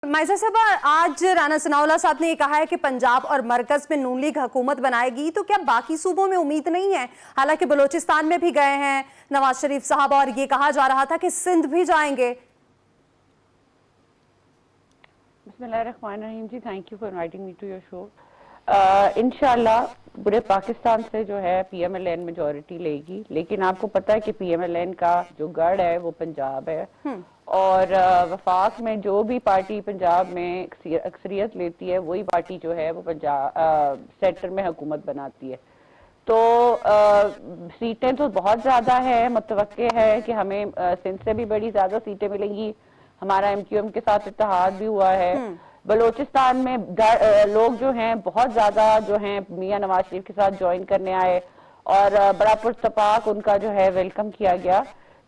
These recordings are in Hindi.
माइजा साहबा, आज राना सनाउल्लाह साहब ने ये कहा है कि पंजाब और मरकज में नून लीग हुकूमत बनाएगी, तो क्या बाकी सूबों में उम्मीद नहीं है? हालांकि बलोचिस्तान में भी गए हैं नवाज शरीफ साहब और ये कहा जा रहा था कि सिंध भी जाएंगे। बिस्मिल्लाहिर्रहमानिर्रहीम जी, thank you for inviting me to your show. इंशाल्लाह पूरे पाकिस्तान से जो है पीएमएलएन मेजॉरिटी लेगी, लेकिन आपको पता है कि पीएमएलएन का जो गढ़ है वो पंजाब है और वफाक में जो भी पार्टी पंजाब में अक्सरियत लेती है वही पार्टी जो है वो पंजाब सेंटर में हुकूमत बनाती है। तो सीटें तो बहुत ज्यादा है, मुतवक्के है कि हमें सिंध से भी बड़ी ज्यादा सीटें मिलेंगी। हमारा एमक्यूएम के साथ इत्तेहाद भी हुआ है। बलोचिस्तान में लोग जो हैं बहुत ज्यादा जो हैं मियां नवाज शरीफ के साथ ज्वाइन करने आए और बड़ा पुरतपाक उनका जो है वेलकम किया गया।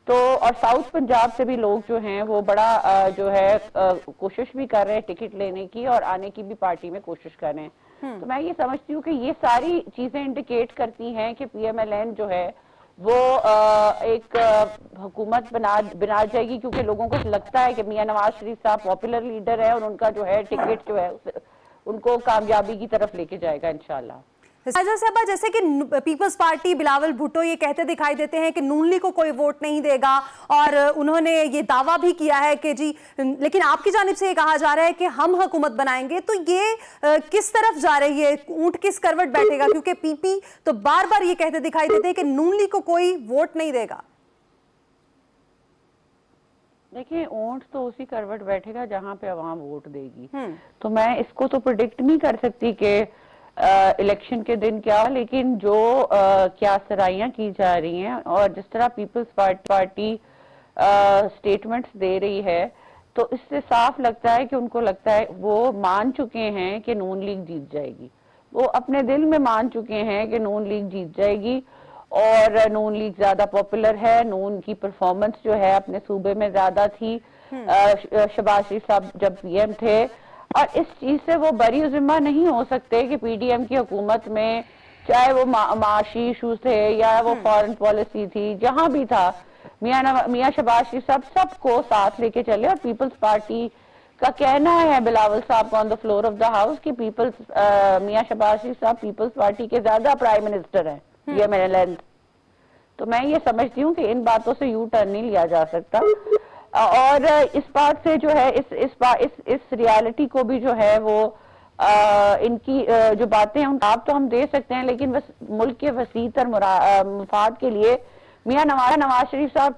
तो और साउथ पंजाब से भी लोग जो हैं वो बड़ा जो है कोशिश भी कर रहे हैं टिकट लेने की और आने की भी पार्टी में कोशिश कर रहे हैं। तो मैं ये समझती हूँ कि ये सारी चीजें इंडिकेट करती हैं कि पीएमएलएन जो है वो एक हुकूमत बना जाएगी, क्योंकि लोगों को लगता है कि मियां नवाज शरीफ साहब पॉपुलर लीडर है और उनका जो है टिकट जो है उनको कामयाबी की तरफ लेके जाएगा इंशाल्लाह। साहिदा साहबा, जैसे कि पीपल्स पार्टी बिलावल भुट्टो ये कहते दिखाई देते हैं कि नून लीग को कोई वोट नहीं देगा और उन्होंने ये दावा भी किया है कि जी, लेकिन आपकी जानिब से ये कहा जा रहा है कि हम हुकूमत बनाएंगे। तो ये किस तरफ जा रही है? ऊंट किस करवट बैठेगा? क्योंकि पीपी तो बार बार ये कहते दिखाई देते हैं कि नून लीग को कोई वोट नहीं देगा। देखिए, ऊंट तो उसी करवट बैठेगा जहां पे अवाम वोट देगी। तो मैं इसको तो प्रिडिक्ट नहीं कर सकती कि इलेक्शन के दिन क्या, लेकिन जो क्या सराहियां की जा रही हैं और जिस तरह पीपल्स पार्टी स्टेटमेंट्स दे रही है, तो इससे साफ लगता है कि उनको लगता है वो मान चुके हैं कि नून लीग जीत जाएगी। वो अपने दिल में मान चुके हैं कि नून लीग जीत जाएगी और नून लीग ज्यादा पॉपुलर है। नून की परफॉर्मेंस जो है अपने सूबे में ज्यादा थी शहबाज शरीफ साहब जब पीएम थे, और इस चीज से वो बरी जिम्मा नहीं हो सकते कि पीडीएम की हुकूमत में चाहे वो माशी इशूज थे या वो फॉरेन पॉलिसी थी, जहां भी था मियां शहबाज शरीफ साहब सबको साथ लेके चले। और पीपल्स पार्टी का कहना है बिलावल साहब को on the floor of the house कि मियां शहबाज शरीफ साहब पीपल्स पार्टी के ज्यादा प्राइम मिनिस्टर हैं पीएमएलएन। तो मैं ये समझती हूँ कि इन बातों से यू टर्न नहीं लिया जा सकता और इस बात से जो है इस रियलिटी को भी जो है वो इनकी जो बातें हैं आप तो हम दे सकते हैं, लेकिन बस मुल्क के वसीतर मुफाद के लिए मियां नवाज शरीफ साहब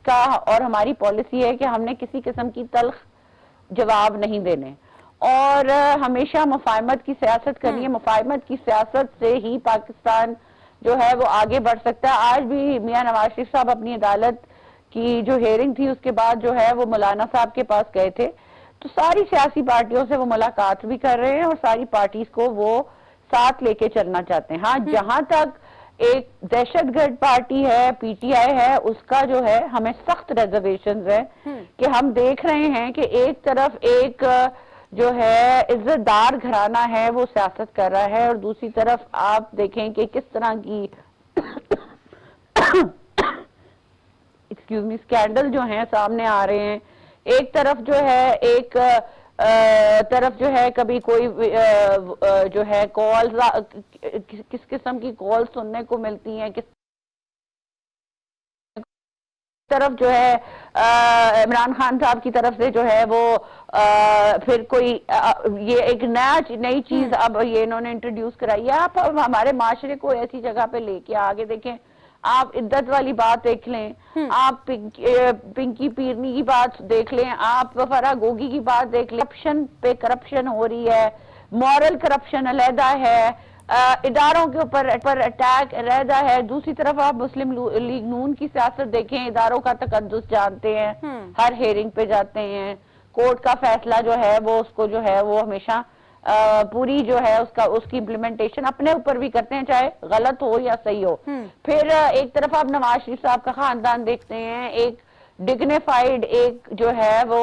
का और हमारी पॉलिसी है कि हमने किसी किस्म की तल्ख जवाब नहीं देने और हमेशा मुफाहमत की सियासत करनी है। मुफाहमत की सियासत से ही पाकिस्तान जो है वो आगे बढ़ सकता है। आज भी मियां नवाज शरीफ साहब अपनी अदालत की जो हेयरिंग थी उसके बाद जो है वो मौलाना साहब के पास गए थे, तो सारी सियासी पार्टियों से वो मुलाकात भी कर रहे हैं और सारी पार्टीज को वो साथ लेके चलना चाहते हैं। हाँ, जहां तक एक दहशतगर्द पार्टी है पीटीआई है, उसका जो है हमें सख्त रिजर्वेशंस है कि हम देख रहे हैं कि एक तरफ एक जो है इज्जतदार घराना है वो सियासत कर रहा है और दूसरी तरफ आप देखें कि किस तरह की एक्सक्यूज मी स्कैंडल जो हैं सामने आ रहे हैं। एक तरफ जो है एक तरफ जो है कभी कोई जो है कॉल्स किस किस्म की कॉल्स सुनने को मिलती हैं, किस तरफ जो है इमरान खान साहब की तरफ से जो है वो फिर कोई ये एक नई चीज अब ये इन्होंने इंट्रोड्यूस कराई है। आप हमारे माशरे को ऐसी जगह पे लेके आगे देखें, आप इद्दत वाली बात देख लें, आप पिंकी पीरनी की बात देख लें, आप फरा गोगी की बात देख लें। करप्शन पे करप्शन हो रही है, मॉरल करप्शन अलहदा है, इदारों के ऊपर अटैक अलहदा है। दूसरी तरफ आप मुस्लिम लीग नून की सियासत देखें, इदारों का तकद्दुस जानते हैं, हर हेयरिंग पे जाते हैं, कोर्ट का फैसला जो है वो उसको जो है वो हमेशा पूरी जो है उसकी इम्प्लीमेंटेशन अपने ऊपर भी करते हैं, चाहे गलत हो या सही हो। फिर एक तरफ आप नवाज शरीफ साहब का खानदान देखते हैं, एक डिग्निफाइड एक जो है वो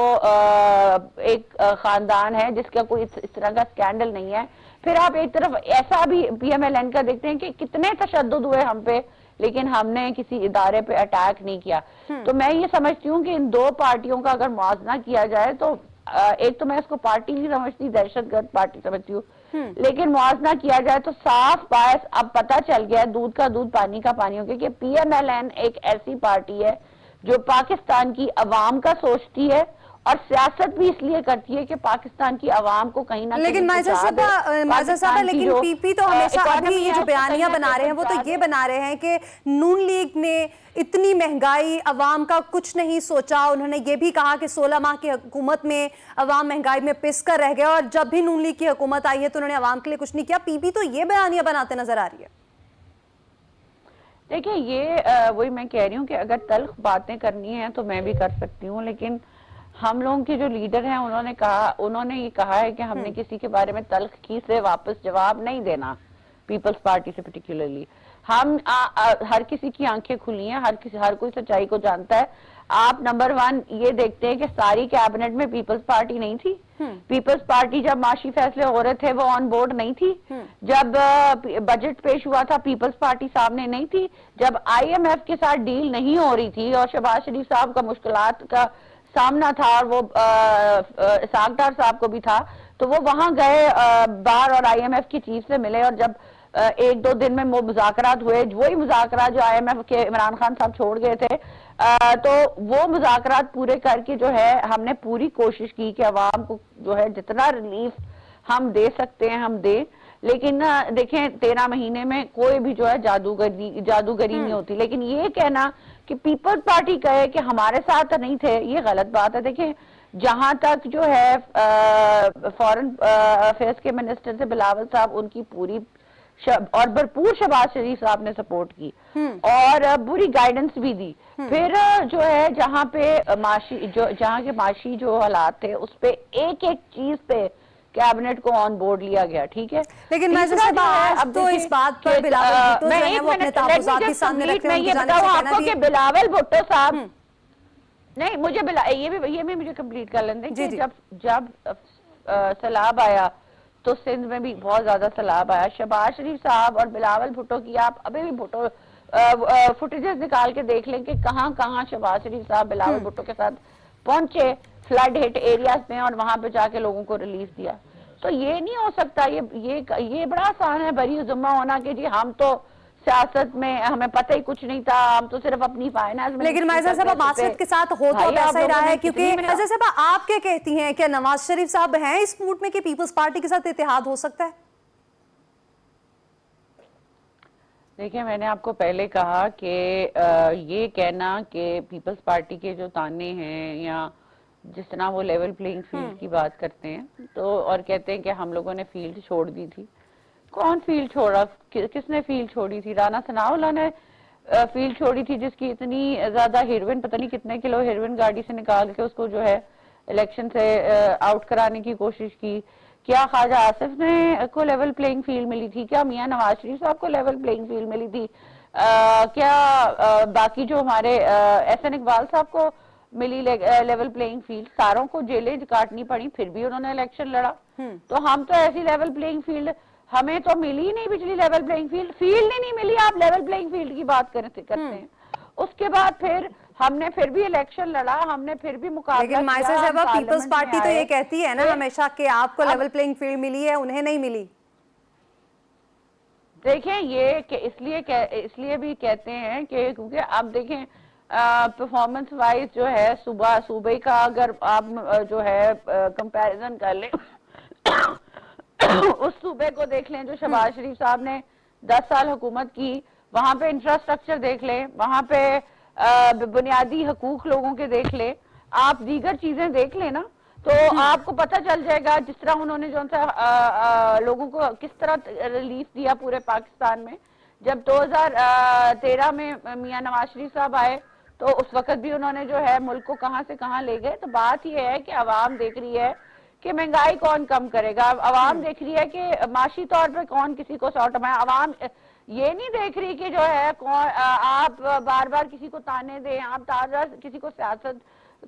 एक खानदान है जिसका कोई इस तरह का स्कैंडल नहीं है। फिर आप एक तरफ ऐसा भी पीएमएलएन का देखते हैं कि कितने तशद्दुद हुए हम पे, लेकिन हमने किसी इदारे पे अटैक नहीं किया। तो मैं ये समझती हूँ कि इन दो पार्टियों का अगर मुआवजा किया जाए तो एक तो मैं इसको पार्टी नहीं समझती, दहशतगर्द पार्टी समझती हूँ, लेकिन मुआवजा किया जाए तो साफ बायस अब पता चल गया, दूध का दूध पानी का पानी हो गया कि PMLN एक ऐसी पार्टी है जो पाकिस्तान की अवाम का सोचती है और सियासत भी इसलिए करती है कि पाकिस्तान की आवाम को कहीं ना लेकिन माइजा साहबा लेकिन पीपी तो हमेशा अभी ये जो बयानियां बना रहे हैं वो तो ये बना रहे हैं कि नून लीग ने इतनी महंगाई, अवाम का कुछ नहीं सोचा। उन्होंने ये भी कहा कि 16 माह की हुकूमत में अवाम महंगाई में पिस कर रह गए और जब भी नून लीग की हुकूमत आई है तो उन्होंने अवाम के लिए कुछ नहीं किया। पीपी तो ये बयानियां बनाते नजर आ रही है। देखिए ये वही मैं कह रही हूँ कि अगर तल्ख बातें करनी है तो मैं भी कर सकती हूँ, लेकिन हम लोगों के जो लीडर हैं उन्होंने ये कहा है कि हमने किसी के बारे में तल्खी से वापस जवाब नहीं देना, पीपल्स पार्टी से पर्टिकुलरली। हम हर किसी की आंखें खुली हैं, हर कोई सच्चाई को जानता है। आप नंबर 1 ये देखते हैं कि सारी कैबिनेट में पीपल्स पार्टी नहीं थी। पीपल्स पार्टी जब माशी फैसले हो रहे थे वो ऑन बोर्ड नहीं थी। जब बजट पेश हुआ था पीपल्स पार्टी सामने नहीं थी। जब IMF के साथ डील नहीं हो रही थी और शहबाज शरीफ साहब का मुश्किलात का सामना था और वो इसाक डार साहब को भी था, तो वो वहां गए बाहर और IMF की चीफ से मिले और जब 1-2 दिन में वो मुज़ाकरात हुए, वही मुज़ाकरात जो IMF के इमरान खान साहब छोड़ गए थे, तो वो मुज़ाकरात पूरे करके जो है हमने पूरी कोशिश की कि अवाम को जो है जितना रिलीफ हम दे सकते हैं हम दें। लेकिन देखें 13 महीने में कोई भी जो है जादूगरी नहीं होती। लेकिन ये कहना कि पीपल्स पार्टी कहे कि हमारे साथ नहीं थे, ये गलत बात है। देखें जहां तक जो है फॉरेन अफेयर्स के मिनिस्टर थे बिलावल साहब, उनकी पूरी और भरपूर शहबाज शरीफ साहब ने सपोर्ट की और पूरी गाइडेंस भी दी। फिर जो है जहां के माशी जो हालात थे उस पे एक चीज पे कैबिनेट को ऑन बोर्ड लिया गया, ठीक है। लेकिन मैं अब तो इस बात पर बिलावल भुट्टो जो है वो अपने तहफ़्फ़ुज़ात के सामने रखते हैं। ये बताऊं आपको कि बिलावल भुट्टो साहब नहीं, ये भी मुझे कंप्लीट कर लेने दें। जब सैलाब आया तो सिंध में भी बहुत ज्यादा सैलाब आया। शहबाज शरीफ साहब और बिलावल भुट्टो की आप अभी भी भुट्टो फुटेजेस निकाल के देख लें कि कहां शहबाज शरीफ साहब बिलावल भुट्टो के साथ पहुंचे फ्लड हिट एरियाज में और वहां पे जाके लोगों को रिलीफ दिया। तो ये नहीं हो सकता, ये बड़ा आसान है बरी जुम्मा होना कि जी हम तो सियासत में हमें पता ही कुछ नहीं था, हम तो सिर्फ अपनी फाइनेंस में। लेकिन माइजा साहब मासरत के साथ हो तो ऐसा ही रहा है, क्योंकि माइजा साहब आप क्या कहती हैं, क्या नवाज शरीफ साहब हैं इस मूड में कि पीपल्स पार्टी के साथ इत्तेहाद हो सकता है? देखिए मैंने आपको पहले कहा कि ये कहना कि पीपल्स पार्टी के जो ताने हैं या जिस तरह वो लेवल प्लेइंग फील्ड की बात करते हैं तो और कहते हैं कि हम लोगों ने फील्ड छोड़ दी थी। कौन फील्ड छोड़ा? किसने फील्ड छोड़ी थी? राना सनाउल्लाह ने फील्ड छोड़ी थी, जिसकी इतनी ज्यादा हेरोइन, पता नहीं कितने किलो हेरोइन गाड़ी से निकाल के उसको जो है इलेक्शन से आउट कराने की कोशिश की। क्या ख्वाजा आसिफ ने को लेवल प्लेइंग फील्ड मिली थी? क्या मियां नवाज शरीफ साहब को लेवल प्लेइंग फील्ड मिली थी? क्या बाकी जो हमारे एहसन इकबाल साहब को मिली लेवल प्लेइंग फील्ड? सारों को जेलें काटनी पड़ी फिर भी उन्होंने इलेक्शन लड़ा। तो हम तो ऐसी लेवल प्लेइंग फील्ड हमें तो मिली ही नहीं, पिछली लेवल प्लेइंग फील्ड ही नहीं मिली। आप लेवल प्लेइंग फील्ड की बात करते हैं। उसके बाद फिर हमने फिर भी इलेक्शन लड़ा, हमने फिर भी मुकाबला किया। लेकिन माइसा साहब पीपल्स पार्टी तो ये कहती है ना हमेशा कि आपको लेवल प्लेइंग फील्ड मिली है, उन्हें नहीं मिली। देखें ये इसलिए भी कहते हैं कि क्योंकि आप देखें परफॉर्मेंस वाइज जो है सूबे का अगर आप जो है कंपैरिजन कर लें उस सूबे को देख लें जो शहबाज शरीफ साहब ने 10 साल हुकूमत की, वहां पे इंफ्रास्ट्रक्चर देख लें, वहां पे बुनियादी हकूक लोगों के देख लें, आप दीगर चीजें देख लें ना, तो आपको पता चल जाएगा जिस तरह उन्होंने जो लोगों को किस तरह रिलीफ दिया पूरे पाकिस्तान में। जब 2013 में मियां नवाज शरीफ साहब आए तो उस वक्त भी उन्होंने जो है मुल्क को कहां से कहां ले गए। तो बात यह है कि अवाम देख रही है कि महंगाई कौन कम करेगा, अवाम देख रही है कि माशी तौर पर कौन किसी को सॉर्ट में। अवाम ये नहीं देख रही कि जो है कौन आप बार बार किसी को ताने दें, आप बार बार किसी को सियासत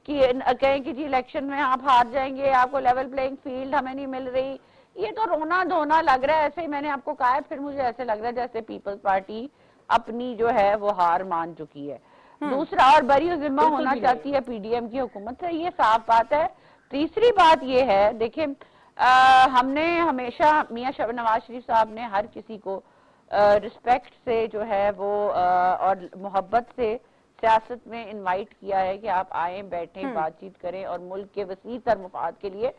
की कहें कि जी इलेक्शन में आप हार जाएंगे, आपको लेवल प्लेइंग फील्ड हमें नहीं मिल रही। ये तो रोना धोना लग रहा है। ऐसे ही मैंने आपको कहा है, फिर मुझे ऐसे लग रहा है जैसे पीपल्स पार्टी अपनी जो है वो हार मान चुकी है। दूसरा और बरी जिम्मा होना चाहती है PDM की हुकूमत से, ये साफ बात है। तीसरी बात ये है, देखिए हमने हमेशा मियां नवाज शरीफ साहब ने हर किसी को रिस्पेक्ट से जो है वो और मोहब्बत से सियासत में इनवाइट किया है कि आप आए, बैठे, बातचीत करें और मुल्क के वसी तर मुफाद के लिए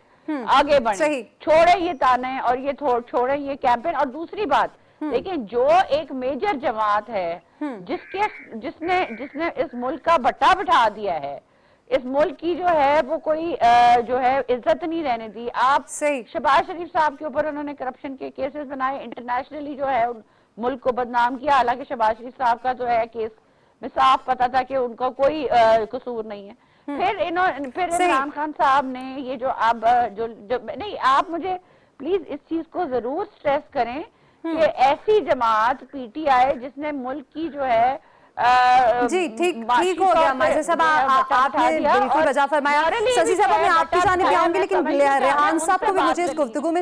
आगे बढ़े। छोड़े ये ताने और ये छोड़े ये कैंपेन। और दूसरी बात, लेकिन जो एक मेजर जमात है जिसने इस मुल्क का बट्टा बिठा दिया है, इस मुल्क की जो है वो कोई जो है इज्जत नहीं रहने दी। आप शहबाज शरीफ साहब के ऊपर उन्होंने करप्शन के केसेस बनाए, इंटरनेशनली जो है मुल्क को बदनाम किया, हालांकि शहबाज शरीफ साहब का जो है केस में साफ पता था कि उनका कोई कसूर नहीं है। फिर इमरान खान साहब ने ये जो अब जो नहीं, आप मुझे प्लीज इस चीज को जरूर स्ट्रेस करें कि ऐसी जमात पीटीआई जिसने मुल्क की जो है जी ठीक हो गया माजिद साहब, आपने बिल्कुल वजह फरमाया। सजी साहब मैं आपकी जानिब भी आऊंगी, लेकिन रेहान साहब को भी मुझे इस गुफ्तगू में